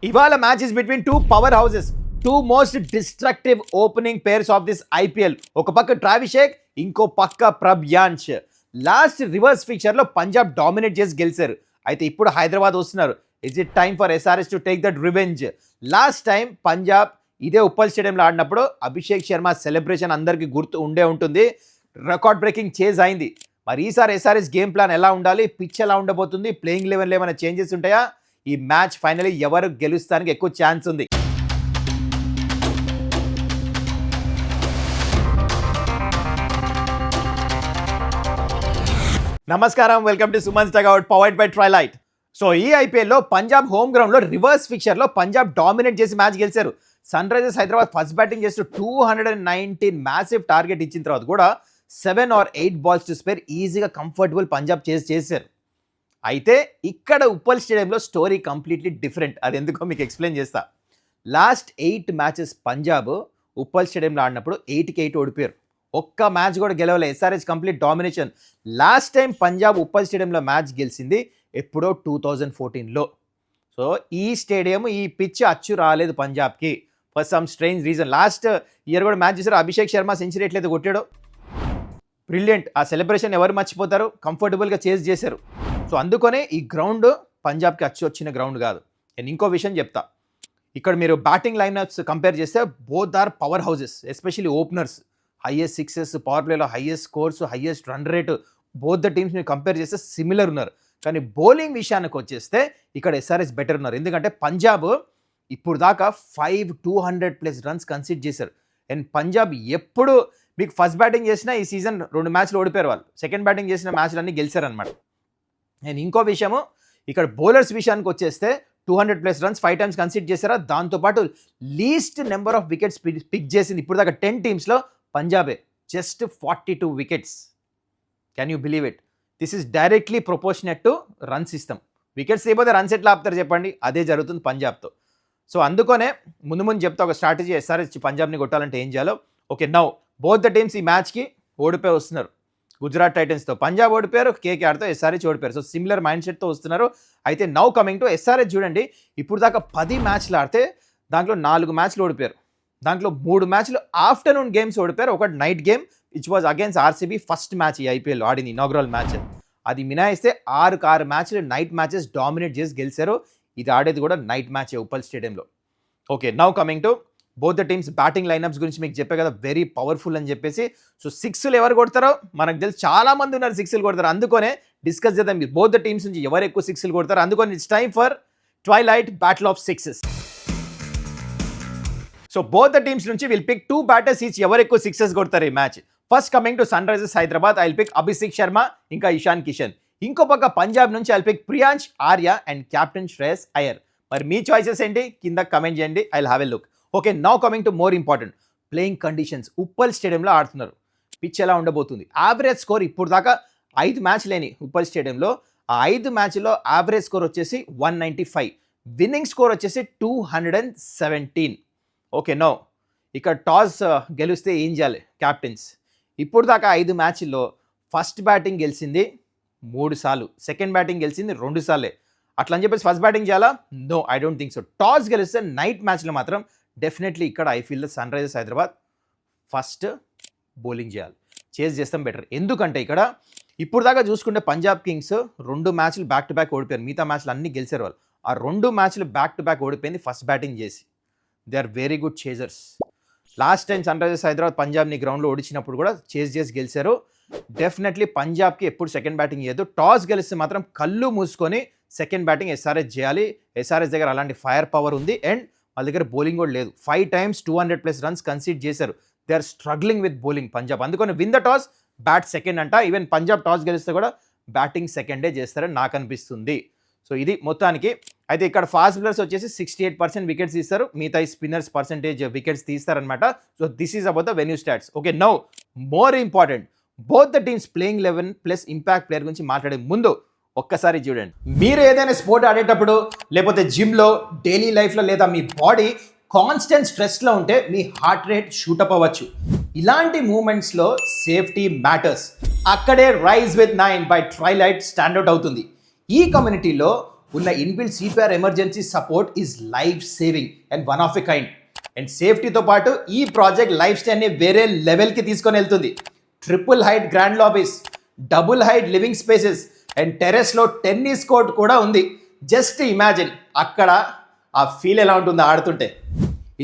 ఇవాళ match is between two power houses, two most destructive opening pairs of this IPL. ఒక పక్క ట్రావిషేక్, ఇంకో పక్క ప్రబ్యాన్స్. లాస్ట్ రివర్స్ ఫిక్చర్ లో పంజాబ్ డామినేట్ చేసి గెలిచారు. అయితే ఇప్పుడు హైదరాబాద్ వస్తున్నారు. Is it time for SRH to take that revenge? Last time Punjab ఇదే ఉప్పల్ స్టేడియంలో ఆడినప్పుడు అభిషేక్ శర్మ సెలబ్రేషన్ అందరికీ గుర్తు ఉండే ఉంటుంది. రికార్డ్ బ్రేకింగ్ చేజ్ అయింది. మరి ఈసారి ఎస్ఆర్ఎస్ గేమ్ ప్లాన్ ఎలా ఉండాలి, పిచ్ ఎలా ఉండబోతుంది, ప్లేయింగ్ లెవెన్లో ఏమైనా చేంజెస్ ఉంటాయా, ఈ మ్యాచ్ ఫైనలీ ఎవరు గెలుస్తానికి ఎక్కువ ఛాన్స్ ఉంది? నమస్కారం, welcome to Suman dugout powered by Trilight. So ఈ ఐపీఎల్లో పంజాబ్ హోమ్ గ్రౌండ్లో రివర్స్ ఫిక్చర్లో పంజాబ్ డామినేట్ చేసి మ్యాచ్ గెలిచారు. Sun Risers Hyderabad first batting చేస్తూ 219 మ్యాసివ్ టార్గెట్ ఇచ్చిన తర్వాత కూడా 7 or 8 balls టు స్పేర్ ఈజీగా కంఫర్టబుల్ పంజాబ్ చేశారు. అయితే ఇక్కడ ఉప్పల్ స్టేడియంలో స్టోరీ కంప్లీట్లీ డిఫరెంట్. అది ఎందుకో మీకు ఎక్స్ప్లెయిన్ చేస్తా. లాస్ట్ 8 మ్యాచెస్ పంజాబ్ ఉప్పల్ స్టేడియంలో ఆడినప్పుడు 8కి 8 ఓడిపోయారు. ఒక్క మ్యాచ్ కూడా గెలవలే. SRH complete domination. Last time Punjab Uppal స్టేడియంలో మ్యాచ్ గెలిచింది ఎప్పుడో 2014లో. సో ఈ స్టేడియం, ఈ పిచ్ అచ్చు రాలేదు పంజాబ్కి for some strange reason. Last year కూడా మ్యాచ్ చేశారు. అభిషేక్ శర్మ సెంచరీ ఎట్లయితే కొట్టాడో బ్రిలియంట్. ఆ సెలబ్రేషన్ ఎవరు మర్చిపోతారు? కంఫర్టబుల్గా చేశారు. సో అందుకనే ఈ గ్రౌండ్ పంజాబ్కి అచ్చి వచ్చిన గ్రౌండ్ కాదు. నేను ఇంకో విషయం చెప్తా. ఇక్కడ మీరు బ్యాటింగ్ లైనప్స్ కంపేర్ చేస్తే both are powerhouses, especially openers. Highest sixes, power ప్లేలో highest scores, highest run rate, both the teams మీరు కంపేర్ చేస్తే సిమిలర్ ఉన్నారు. కానీ బౌలింగ్ విషయానికి వచ్చేస్తే ఇక్కడ ఎస్ఆర్ఎస్ బెటర్ ఉన్నారు. ఎందుకంటే పంజాబ్ ఇప్పుడు దాకా 200+ రన్స్ కన్సిడర్ చేశారు. అండ్ పంజాబ్ ఎప్పుడు మీకు ఫస్ట్ బ్యాటింగ్ చేసినా ఈ సీజన్ 2 మ్యాచ్లు ఓడిపోయారు వాళ్ళు. సెకండ్ బ్యాటింగ్ చేసిన మ్యాచ్లన్నీ గెలిచారనమాట. నేను ఇంకో విషయము, ఇక్కడ బౌలర్స్ విషయానికి వచ్చేస్తే 200+ రన్స్ 5 times కన్సిడర్ చేశారా. దాంతోపాటు least number of wickets pick చేసింది ఇప్పుడు దాకా 10 టీమ్స్లో పంజాబే. Just 42 wickets. Can you believe it? This is directly proportionate to run system. Wickets లేకపోతే రన్స్ ఎట్లా ఆపుతారు చెప్పండి? అదే జరుగుతుంది పంజాబ్తో. సో అందుకనే ముందు చెప్తా ఒక స్ట్రాటజీ. ఎస్ఆర్హెచ్ పంజాబ్ని కొట్టాలంటే ఏం చేయాలో. Okay, now both the teams ఈ మ్యాచ్కి ఓడిపోయి వస్తున్నారు. గుజరాత్ టైటన్స్తో పంజాబ్ ఓడిపోయారు, కేకేఆర్తో ఎస్ఆర్హెచ్ ఓడిపోయారు. సో సిమిలర్ మైండ్ సెట్తో వస్తున్నారు. అయితే నౌ కమింగ్ టు ఎస్ఆర్హెచ్ చూడండి. ఇప్పుడు దాకా 10 మ్యాచ్లు ఆడితే దాంట్లో 4 మ్యాచ్లు ఓడిపోయారు. దాంట్లో 3 మ్యాచ్లు ఆఫ్టర్నూన్ గేమ్స్ ఓడిపోయారు. ఒకటి night game which was against RCB first match ఈ ఐపీఎల్ ఆడింది, ఇనాగ్రల్ మ్యాచ్. అది మినాయిస్తే 6 మ్యాచ్లు నైట్ మ్యాచెస్ డామినేట్ చేసి గెలిచారు. ఇది ఆడేది కూడా నైట్ మ్యాచ్ ఉప్పల్ స్టేడియంలో. Okay, now coming to both the teams batting line-ups గురించి మీకు చెప్పే కదా, వెరీ పవర్ఫుల్ అని చెప్పేసి. సో 6లు ఎవరు కొడతారో మనకు తెలుసు. చాలా మంది ఉన్నారు 6లు కొడతారు. అందుకనే డిస్కస్ చేద్దాం మీరు బోత్ ద టీమ్స్ నుంచి ఎవరు ఎక్కువ 6లు కొడతారు. అందుకని it's time for twilight battle of sixes. So both the teams నుంచి విల్ పిక్ 2 batters ఈచ్. ఎవరు ఎక్కువ 6s కొడతారు ఈ match. First coming to sun Risers Hyderabad, I will pick Abhishek Sharma ఇంకా ఇషాన్ కిషన్. ఇంకో పక్క పంజాబ్ నుంచి I will pick Priyansh Arya and captain Shreyas Iyer. మరి మీ చాయిసెస్ ఏంటి కింద కమెంట్ చేయండి. I will have a look. Okay, now coming to more important playing conditions. Uppal స్టేడియంలో ఆడుతున్నారు. పిచ్ ఎలా ఉండబోతుంది? యావరేజ్ స్కోర్ ఇప్పుడు దాకా 5 మ్యాచ్ లేని ఉప్పల్ స్టేడియంలో ఆ 5 మ్యాచ్లో యావరేజ్ స్కోర్ వచ్చేసి 195, విన్నింగ్ స్కోర్ వచ్చేసి 217. ఓకే, నో ఇక్కడ టాస్ గెలిస్తే ఏం చేయాలి క్యాప్టెన్స్? ఇప్పుడు దాకా 5 మ్యాచ్ల్లో ఫస్ట్ బ్యాటింగ్ గెలిచింది 3 సార్లు, సెకండ్ బ్యాటింగ్ గెలిచింది 2 సార్లే. అట్లా అని చెప్పేసి ఫస్ట్ బ్యాటింగ్ చేయాలా? No, I don't think so. Toss గెలిస్తే నైట్ మ్యాచ్లో మాత్రం డెఫినెట్లీ ఇక్కడ I feel the sun Risers Hyderabad first bowling చేస్తాం బెటర్. ఎందుకంటే ఇక్కడ ఇప్పుడు దాకా చూసుకుంటే పంజాబ్ కింగ్స్ 2 మ్యాచ్లు బ్యాక్ టు బ్యాక్ ఓడిపోయారు. మిగతా మ్యాచ్లు అన్నీ గెలిచారు వాళ్ళు. ఆ 2 మ్యాచ్లు బ్యాక్ టు బ్యాక్ ఓడిపోయింది ఫస్ట్ బ్యాటింగ్ చేసి. They are very good chasers. Last time sun Risers Hyderabad పంజాబ్ని గ్రౌండ్లో ఓడించినప్పుడు కూడా చేసి గెలిచారు. డెఫినెట్లీ పంజాబ్కి ఎప్పుడు సెకండ్ బ్యాటింగ్ చేయదు. టాస్ గెలిస్తే మాత్రం కళ్ళు మూసుకొని సెకండ్ బ్యాటింగ్ ఎస్ఆర్హెచ్ చేయాలి. ఎస్ఆర్హెచ్ దగ్గర అలాంటి ఫైర్ పవర్ ఉంది. అండ్ వాళ్ళ దగ్గర బౌలింగ్ కూడా లేదు. 5 times 200+ రన్స్ కన్సిడర్ చేశారు. They are struggling with bowling Punjab. అందుకని win the toss, bat second అంట. ఈవెన్ పంజాబ్ టాస్ గెలిస్తే కూడా బ్యాటింగ్ సెకండే చేస్తారని నాకు అనిపిస్తుంది. సో ఇది మొత్తానికి. అయితే ఇక్కడ ఫాస్ట్ బౌలర్స్ వచ్చేసి 68% వికెట్స్ తీస్తారు. మిగతా స్పిన్నర్స్ పర్సెంటేజ్ వికెట్స్ తీస్తారనమాట. So this is about the venue stats. Okay, now more important both the teams playing 11 plus impact player గురించి మాట్లాడే ముందు ఒక్కసారి చూడండి. మీరు ఏదైనా స్పోర్ట్ ఆడేటప్పుడు, లేకపోతే జిమ్లో, డైలీ లైఫ్లో, లేదా మీ బాడీ కాన్స్టెంట్ స్ట్రెస్లో ఉంటే మీ హార్ట్ రేట్ షూటప్ అవ్వచ్చు. ఇలాంటి మూమెంట్స్లో సేఫ్టీ మ్యాటర్స్. అక్కడే rise with 9 by Trilight standout అవుతుంది. ఈ కమ్యూనిటీలో ఉన్న inbuilt CPR emergency support is life saving and one of a kind. And సేఫ్టీతో పాటు ఈ ప్రాజెక్ట్ లైఫ్ స్టైల్ని వేరే లెవెల్కి తీసుకొని వెళ్తుంది. Triple height grand lobbies, double height living spaces and టెరెస్లో టెన్నిస్ కోర్ట్ కూడా ఉంది. జస్ట్ ఇమాజిన్ అక్కడ ఆ ఫీల్ ఎలా ఉంటుందో ఆడుతుంటే.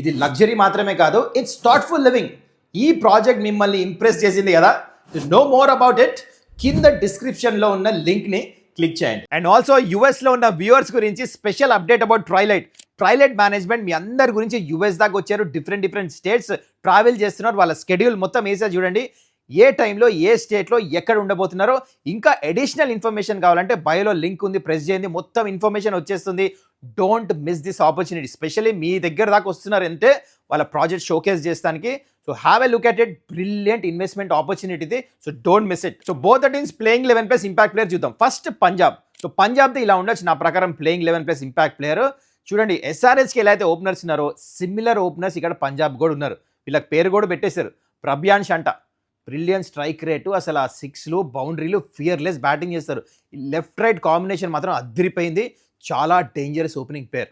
ఇది లగ్జరీ మాత్రమే కాదు, ఇట్స్ థాట్ఫుల్ లివింగ్. ఈ ప్రాజెక్ట్ మిమ్మల్ని ఇంప్రెస్ చేసింది కదా. To know more about it కింద డిస్క్రిప్షన్లో ఉన్న లింక్ని క్లిక్ చేయండి. అండ్ ఆల్సో యూఎస్లో ఉన్న వ్యూవర్స్ గురించి స్పెషల్ అప్డేట్ అబౌట్ ట్రైలైట్ మేనేజ్మెంట్ మీ అందరి గురించి యూఎస్ దాకా వచ్చారు. డిఫరెంట్ స్టేట్స్ ట్రావెల్ చేస్తున్నారు. వాళ్ళ స్కెడ్యూల్ మొత్తం వేసా చూడండి, ఏ టైంలో ఏ స్టేట్లో ఎక్కడ ఉండబోతున్నారో. ఇంకా అడిషనల్ ఇన్ఫర్మేషన్ కావాలంటే బయోలో లింక్ ఉంది, ప్రెస్ చేయండి, మొత్తం ఇన్ఫర్మేషన్ వచ్చేస్తుంది. Don't miss this opportunity. Especially మీ దగ్గర దాకా వస్తున్నారంటే వాళ్ళ ప్రాజెక్ట్ షోకేస్ చేస్తానికి. So have a look at it. Brilliant investment opportunity ఇది. So don't miss it. So both the teams playing 11+ impact player చూద్దాం. ఫస్ట్ పంజాబ్. సో పంజాబ్ది ఇలా ఉండొచ్చు నా ప్రకారం, ప్లేయింగ్ 11+ ఇంపాక్ట్ ప్లేయర్. చూడండి ఎస్ఆర్హెచ్కి ఎలా అయితే ఓపెనర్స్ ఉన్నారో సిమిలర్ ఓపెనర్స్ ఇక్కడ పంజాబ్ కూడా ఉన్నారు. వీళ్ళకి పేరు కూడా పెట్టేశారు, ప్రభ్యాన్ష్ అంట. బ్రిలియన్ స్ట్రైక్ రేటు, అసలు ఆ 6లు బౌండరీలు, ఫియర్లెస్ బ్యాటింగ్ చేస్తారు. లెఫ్ట్ రైట్ కాంబినేషన్ మాత్రం అదిరిపోయింది. చాలా డేంజరస్ ఓపెనింగ్ పేర్.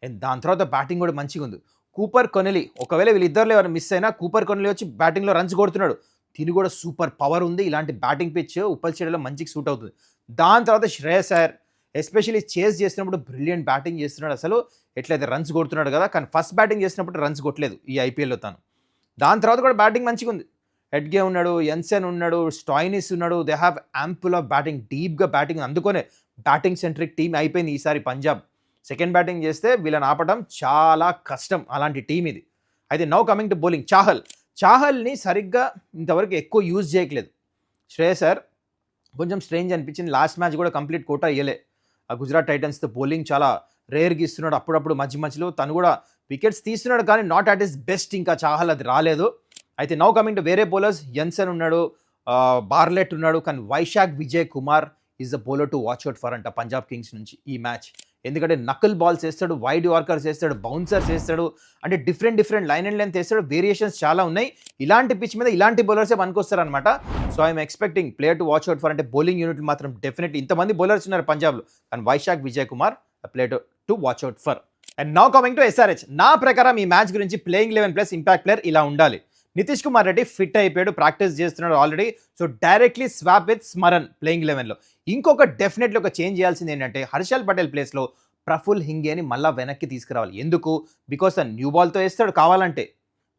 అండ్ దాని తర్వాత బ్యాటింగ్ కూడా మంచిగా ఉంది. కూపర్ కొనెలీ, ఒకవేళ వీళ్ళిద్దరిలో ఎవరు మిస్ అయినా కూపర్ కొనెలీ వచ్చి బ్యాటింగ్లో రన్స్ కొడుతున్నాడు. తిని కూడా సూపర్ పవర్ ఉంది. ఇలాంటి బ్యాటింగ్ పిచ్ ఉప్పల్ స్టేడియంలో మంచిగా సూట్ అవుతుంది. దాని తర్వాత శ్రేయస్ అయ్యర్ ఎస్పెషల్లీ చేస్ చేసినప్పుడు బ్రిలియంట్ బ్యాటింగ్ చేస్తున్నాడు. అసలు ఎట్లయితే రన్స్ కొడుతున్నాడు కదా, కానీ ఫస్ట్ బ్యాటింగ్ చేసినప్పుడు రన్స్ కొట్టలేదు ఈ ఐపీఎల్లో తాను. దాని తర్వాత కూడా బ్యాటింగ్ మంచిగా ఉంది. హెడ్గే ఉన్నాడు, ఎన్సెన్ ఉన్నాడు, స్టాయినిస్ ఉన్నాడు. They have ample of batting, డీప్గా బ్యాటింగ్. అందుకనే బ్యాటింగ్ సెంట్రిక్ టీం అయిపోయింది ఈసారి పంజాబ్. సెకండ్ బ్యాటింగ్ చేస్తే వీళ్ళని ఆపడం చాలా కష్టం, అలాంటి టీం ఇది. అయితే నౌ కమింగ్ టు బౌలింగ్. చాహల్ని సరిగ్గా ఇంతవరకు ఎక్కువ యూజ్ చేయట్లేదు శ్రేయస్ అయ్యర్. కొంచెం స్ట్రేంజ్ అనిపించింది. లాస్ట్ మ్యాచ్ కూడా కంప్లీట్ కోటా ఇయ్యలే. ఆ గుజరాత్ టైటన్స్తో బౌలింగ్ చాలా రేర్గా ఇస్తున్నాడు. అప్పుడప్పుడు మధ్యలో తను కూడా వికెట్స్ తీస్తున్నాడు, కానీ నాట్ అట్ ఇస్ బెస్ట్. ఇంకా చాహల్ అది రాలేదు. అయితే నౌ కమింగ్ టు వేరే బౌలర్స్. ఎన్సన్ ఉన్నాడు, బార్లెట్ ఉన్నాడు, కానీ Vaishakh Vijay Kumar is the bowler to watch out for అంట పంజాబ్ కింగ్స్ నుంచి ఈ మ్యాచ్. ఎందుకంటే నకల్ బాల్స్ వేస్తాడు, వైడ్ యార్కర్స్ వేస్తాడు, బౌన్సర్స్ వేస్తాడు, అంటే డిఫరెంట్ లైన్ అండ్ లెంత్ వేస్తాడు. వేరియేషన్స్ చాలా ఉన్నాయి. ఇలాంటి పిచ్ మీద ఇలాంటి బౌలర్సే పనికొస్తారు అనమాట. So I'm expecting player to watch out for. అంటే బౌలింగ్ యూనిట్ మాత్రం డెఫినెట్లీ ఇంతమంది బౌలర్స్ ఉన్నారు పంజాబ్లో, కానీ Vaishakh Vijay Kumar player to watch out for. And now coming to SRH. నా ప్రకారం ఈ మ్యాచ్ గురించి ప్లేయింగ్ 11+ ఇంపాక్ట్ ప్లేయర్ ఇలా ఉండాలి. నితీష్ కుమార్ రెడ్డి ఫిట్ అయిపోయాడు, ప్రాక్టీస్ చేస్తున్నాడు already. So directly swap with Smaran playing 11లో. ఇంకొక డెఫినెట్లీ ఒక చేంజ్ చేయాల్సింది ఏంటంటే హర్షల్ పటేల్ ప్లేస్లో ప్రఫుల్ హింగేని మళ్ళీ వెనక్కి తీసుకురావాలి. ఎందుకు? బికాస్ ఆ న్యూ బాల్తో వేస్తాడు, కావాలంటే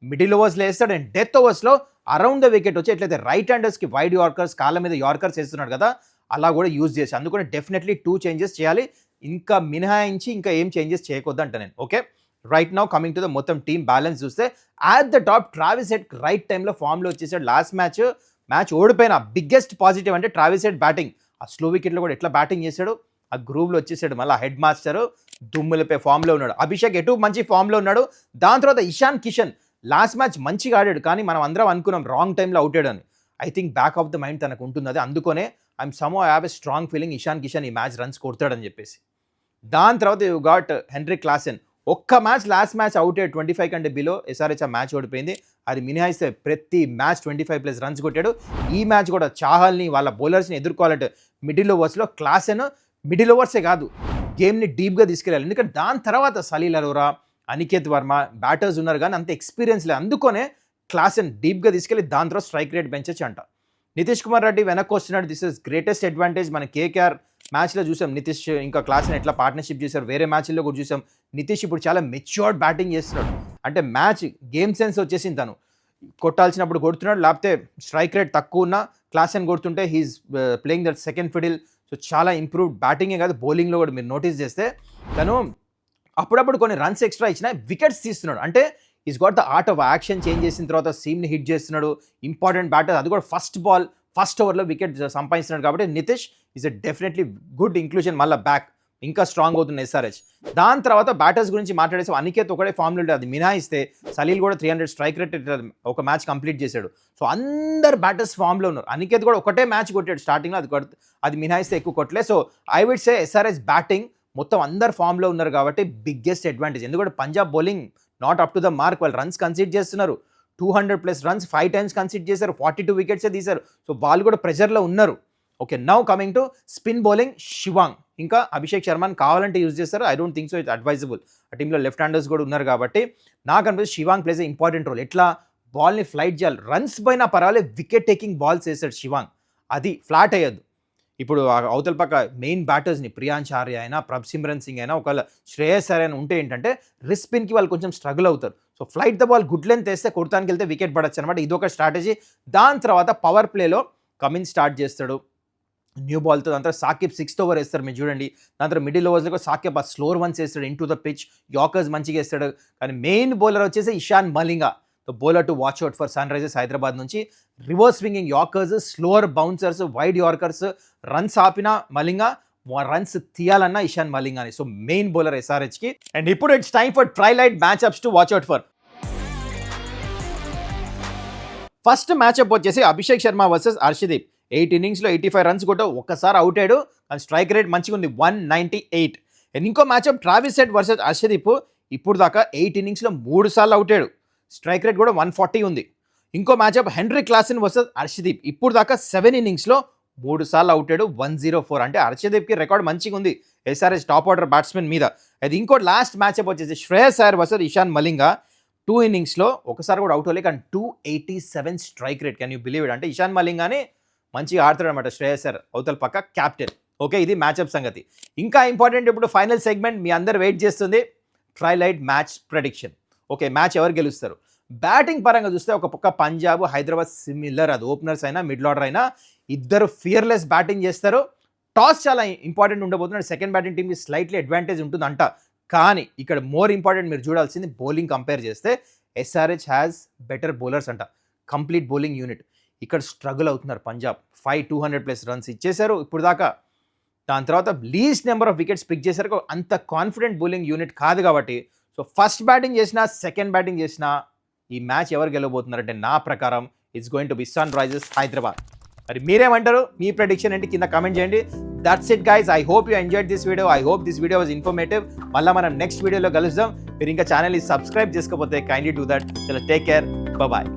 మిడిల్ ఓవర్స్లో వేస్తాడు, అండ్ డెత్ ఓవర్స్లో అరౌండ్ ద వికెట్ వచ్చి ఎట్లయితే రైట్ హ్యాండర్స్కి వైడ్ యార్కర్స్, కాళ్ళ మీద యార్కర్స్ వేస్తున్నాడు కదా, అలా కూడా యూజ్ చేసి. అందుకని డెఫినెట్లీ 2 చేంజెస్ చేయాలి. ఇంకా మినహాయించి ఇంకా ఏం చేంజెస్ చేయకొద్దు అంట నేను. Okay, right now coming to the మొత్తం టీమ్ బ్యాలెన్స్ చూస్తే at the top Travis head right టైంలో ఫామ్లో వచ్చేసాడు. లాస్ట్ మ్యాచ్ ఓడిపోయిన బిగ్గెస్ట్ పాజిటివ్ అంటే ట్రావిస్ హెడ్ బ్యాటింగ్. ఆ స్లో వికెట్లో కూడా ఎట్లా బ్యాటింగ్ చేశాడు, ఆ గ్రూవ్లో వచ్చేసాడు. మళ్ళీ హెడ్ మాస్టర్ దుమ్ములపై ఫామ్లో ఉన్నాడు. అభిషేక్ ఎటు మంచి ఫామ్లో ఉన్నాడు. దాని తర్వాత ఇషాన్ కిషన్ లాస్ట్ మ్యాచ్ మంచిగా ఆడాడు, కానీ మనం అందరం అనుకున్నాం రాంగ్ టైంలో అవుట్ అయ్యాడని. I think back of the mind తనకు ఉంటుంది అది. అందుకనే I'm somehow have a strong feeling Ishan Kishan ఈ మ్యాచ్ రన్స్ కొడతాడని చెప్పేసి. దాని తర్వాత యూ గాట్ హెన్రిక్ క్లాసెన్. ఒక్క మ్యాచ్ లాస్ట్ మ్యాచ్ అవుట్ అయ్యాడు 25 కంటే బిలో. ఎస్ఆర్హెచ్ ఆ మ్యాచ్ ఓడిపోయింది. అది మినహాయిస్తే ప్రతి మ్యాచ్ 25+ రన్స్ కొట్టాడు. ఈ మ్యాచ్ కూడా చాహల్ని వాళ్ళ బౌలర్స్ని ఎదుర్కోవాలంటే మిడిల్ ఓవర్స్లో క్లాసెన్ మిడిల్ ఓవర్సే కాదు, గేమ్ని డీప్గా తీసుకెళ్ళాలి. ఎందుకంటే దాని తర్వాత సలీల్ అరోరా, అనికేత్ వర్మ బ్యాటర్స్ ఉన్నారు, కానీ అంత ఎక్స్పీరియన్స్ లేదు. అందుకనే క్లాసెన్ డీప్గా తీసుకెళ్ళి దాని తర్వాత స్ట్రైక్ రేట్ పెంచచ్చు అంట. నితీష్ కుమార్ రెడ్డి వెనక్కి వస్తున్నాడు. This is greatest advantage. మన కేకేఆర్ మ్యాచ్లో చూసాం నితీష్ ఇంకా క్లాసెన్ ఎట్లా పార్ట్నర్షిప్ చేశారు, వేరే మ్యాచ్ల్లో కూడా చూసాం. నితీష్ ఇప్పుడు చాలా మెచ్యూర్డ్ బ్యాటింగ్ చేస్తున్నాడు. అంటే మ్యాచ్ గేమ్ సెన్స్ వచ్చేసింది. తను కొట్టాల్సినప్పుడు కొడుతున్నాడు, లేకపోతే స్ట్రైక్ రేట్ తక్కువ ఉన్నా క్లాసెన్ కొడుతుంటే he's playing that second fiddle. So చాలా ఇంప్రూవ్డ్ బ్యాటింగే కాదు, బౌలింగ్లో కూడా మీరు నోటీస్ చేస్తే తను అప్పుడప్పుడు కొన్ని రన్స్ ఎక్స్ట్రా ఇచ్చినా వికెట్స్ తీస్తున్నాడు. అంటే is got the art of action. Change చేసిన తర్వాత సీమ్ని హిట్ చేస్తున్నాడు. ఇంపార్టెంట్ బ్యాటర్, అది కూడా ఫస్ట్ ఓవర్లో వికెట్ సంపాదిస్తున్నాడు. కాబట్టి Nitish is a definitely good inclusion. మళ్ళీ బ్యాక్ ఇంకా స్ట్రాంగ్ అవుతుంది ఎస్ఆర్హెచ్. దాని తర్వాత బ్యాటర్స్ గురించి మాట్లాడేసి అనికేత్ ఒకటే ఫామ్లో ఉంటుంది, అది మినహాయిస్తే సలీల్ కూడా 300 స్ట్రైక్ రేట్ ఒక మ్యాచ్ కంప్లీట్ చేశాడు. సో అందరు బ్యాటర్స్ ఫామ్లో ఉన్నారు. అనికేత్ కూడా ఒకటే మ్యాచ్ కొట్టాడు స్టార్టింగ్లో, అది మినహాయిస్తే ఎక్కువ కొట్టలే. So I would say SRH batting మొత్తం అందరు ఫామ్లో ఉన్నారు కాబట్టి బిగ్గెస్ట్ అడ్వాంటేజ్. ఎందుకంటే Punjab bowling not up to the mark. వాళ్ళు రన్స్ కన్సిడర్ చేస్తున్నారు, 200+ రన్స్ 5 times కన్సిడర్ చేశారు, 42 వికెట్సే తీశారు. సో వాళ్ళు కూడా ప్రెజర్లో ఉన్నారు. Okay, now coming to spin bowling. Shivang ఇంకా అభిషేక్ శర్మని కావాలంటే యూజ్ చేస్తారు. I don't think so it's advisable. ఆ టీంలో లెఫ్ట్ హ్యాండర్స్ కూడా ఉన్నారు కాబట్టి నాకు అనిపిస్తుంది శివాంగ్ ప్లేస్ ఇంపార్టెంట్ రోల్. ఎట్లా బాల్ని ఫ్లైట్ చేయాలి, రన్స్ పైన పర్వాలేదు, వికెట్ టేకింగ్ బాల్స్ వేస్తాడు శివాంగ్, అది ఫ్లాట్ అయ్యద్దు. ఇప్పుడు అవతల పక్క మెయిన్ బ్యాటర్స్ని ప్రియాంశ్ ఆర్య అయినా, ప్రభ్-సిమ్రన్ సింగ్ అయినా, ఒకవేళ శ్రేయస్ అయ్యర్ అయినా ఉంటే ఏంటంటే రిస్ట్ స్పిన్కి వాళ్ళు కొంచెం స్ట్రగుల్ అవుతారు. So flight the ball good length వేస్తే కొడతానికి వెళ్తే వికెట్ పడచ్చు అనమాట. ఇదొక స్ట్రాటజీ. దాని తర్వాత పవర్ ప్లేలో కమిన్స్ స్టార్ట్ చేస్తాడు న్యూ బాల్తో. దాని తర్వాత సాకిబ్ 6th ఓవర్ వేస్తారు మీరు చూడండి. దాని తర్వాత మిడిల్ ఓవర్స్లో సాకిబ్ ఆ స్లోర్ వన్స్ వేస్తాడు into the pitch, yorkers మంచిగా వేస్తాడు. కానీ మెయిన్ బౌలర్ వచ్చేసి Eshan Malinga, the bowler to watch out for sun Risers Hyderabad నుంచి. Reverse swinging yorkers, slower bouncers, wide yorkers, runs ఆపిన మలింగా, రన్స్ తీయాలన్నా ఇషాన్ మలింగాని. సో మెయిన్ బౌలర్ ఎస్ఆర్హెచ్కి. అండ్ ఇప్పుడు it's time for Trilight matchups to watch out for. First matchup వచ్చేసి Abhishek Sharma versus Harshdeep. 8 innings 85 runs కొట్ట ఒక్కసారి out అయ్యాడు. కానీ స్ట్రైక్ రేట్ మంచిగా ఉంది 198. అండ్ ఇంకో మ్యాచ్అప్ ట్రావిస్ హెడ్ వర్సెస్ హర్షదీప్. ఇప్పుడు దాకా 8 innings 3 సార్లు అవుట్ అయ్యాడు. స్ట్రైక్ రేట్ కూడా 140 ఉంది. ఇంకో మ్యాచ్అప్ హెన్రీ క్లాసెన్ వర్సెస్ హర్షదీప్. ఇప్పుడు దాకా 7 innings 3 సార్లు అవుట్ అయ్యాడు, 104. అంటే హర్షదీప్కి రికార్డ్ మంచిగా ఉంది ఎస్ఆర్హెచ్ టాప్ ఆర్డర్ బ్యాట్స్మెన్ మీద. అది ఇంకో లాస్ట్ మ్యాచ్అప్ వచ్చేసి శ్రేయస్ అయ్యర్ వర్సెస్ ఇషాన్ మలింగా. 2 innings ఒకసారి కూడా అవుట్ అవ్వలేదు, కానీ 287 strike rate. Can you believe it? అంటే ఇషాన్ మలింగానే మంచిగా ఆడుతాడు అనమాట శ్రేయస్ అయ్యర్, అవతల పక్క క్యాప్టెన్. ఓకే, ఇది మ్యాచ్అప్ సంగతి. ఇంకా ఇంపార్టెంట్ ఇప్పుడు ఫైనల్ సెగ్మెంట్ మీ అందరు వెయిట్ చేస్తుంది, ట్రైలైట్ మ్యాచ్ ప్రెడిక్షన్. ఓకే, మ్యాచ్ ఎవరు గెలుస్తారు? బ్యాటింగ్ పరంగా చూస్తే ఒక పక్క పంజాబ్, హైదరాబాద్ సిమిలర్. అది ఓపెనర్స్ అయినా మిడిల్ ఆర్డర్ అయినా ఇద్దరు ఫియర్లెస్ బ్యాటింగ్ చేస్తారు. టాస్ చాలా ఇంపార్టెంట్ ఉండబోతున్నాడు. సెకండ్ బ్యాటింగ్ టీమ్కి స్లైట్లీ అడ్వాంటేజ్ ఉంటుందంట. కానీ ఇక్కడ మోర్ ఇంపార్టెంట్ మీరు చూడాల్సింది బౌలింగ్ కంపేర్ చేస్తే ఎస్ఆర్హెచ్ హ్యాస్ బెటర్ బౌలర్స్ అంట. Complete bowling unit. ఇక్కడ స్ట్రగుల్ అవుతున్నారు పంజాబ్. 200+ రన్స్ ఇచ్చేశారు ఇప్పుడు దాకా. దాని తర్వాత least number of wickets pick చేశారు. అంత కాన్ఫిడెంట్ బౌలింగ్ యూనిట్ కాదు కాబట్టి సో ఫస్ట్ బ్యాటింగ్ చేసినా సెకండ్ బ్యాటింగ్ చేసినా ఈ మ్యాచ్ ఎవరు గెలవబోతున్నారంటే నా ప్రకారం it's going to be sun Risers Hyderabad. మరి మీరేమంటారు? మీ ప్రెడిక్షన్ ఏంటి కింద కామెంట్ చేయండి. That's it guys. I hope you enjoyed this video. I hope this video was informative. మళ్ళీ మనం నెక్స్ట్ వీడియోలో కలుద్దాం. మీరు ఇంకా ఛానల్ని సబ్స్క్రైబ్ చేసుకోకపోతే కైండ్లీ డూ దట్. చలో, టేక్ కేర్, బాయ్.